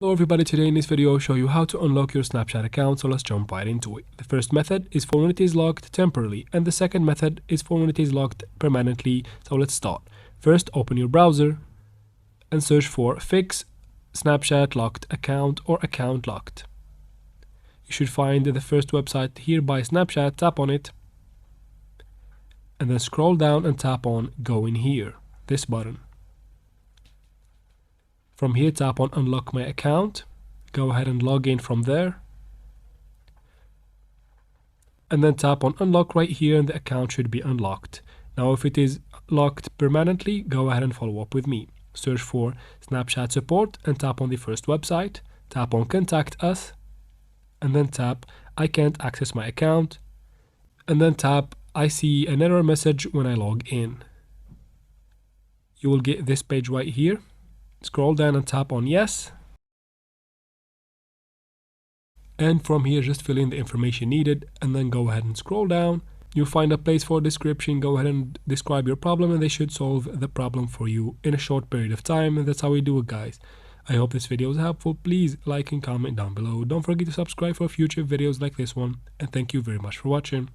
Hello everybody, today in this video I'll show you how to unlock your Snapchat account, so let's jump right into it. The first method is for when it is locked temporarily, and the second method is for when it is locked permanently, so let's start. First, open your browser and search for fix Snapchat locked account or account locked. You should find the first website here by Snapchat, tap on it, and then scroll down and tap on go in here, this button. From here, tap on unlock my account, go ahead and log in from there, and then tap on unlock right here and the account should be unlocked. Now if it is locked permanently, go ahead and follow up with me. Search for Snapchat support and tap on the first website, tap on contact us, and then tap I can't access my account, and then tap I see an error message when I log in. You will get this page right here. Scroll down and tap on yes, and from here just fill in the information needed and then go ahead and scroll down. You'll find a place for description. Go ahead and describe your problem and they should solve the problem for you in a short period of time, and that's how we do it, guys. I hope this video was helpful. Please like and comment down below. Don't forget to subscribe for future videos like this one, and thank you very much for watching.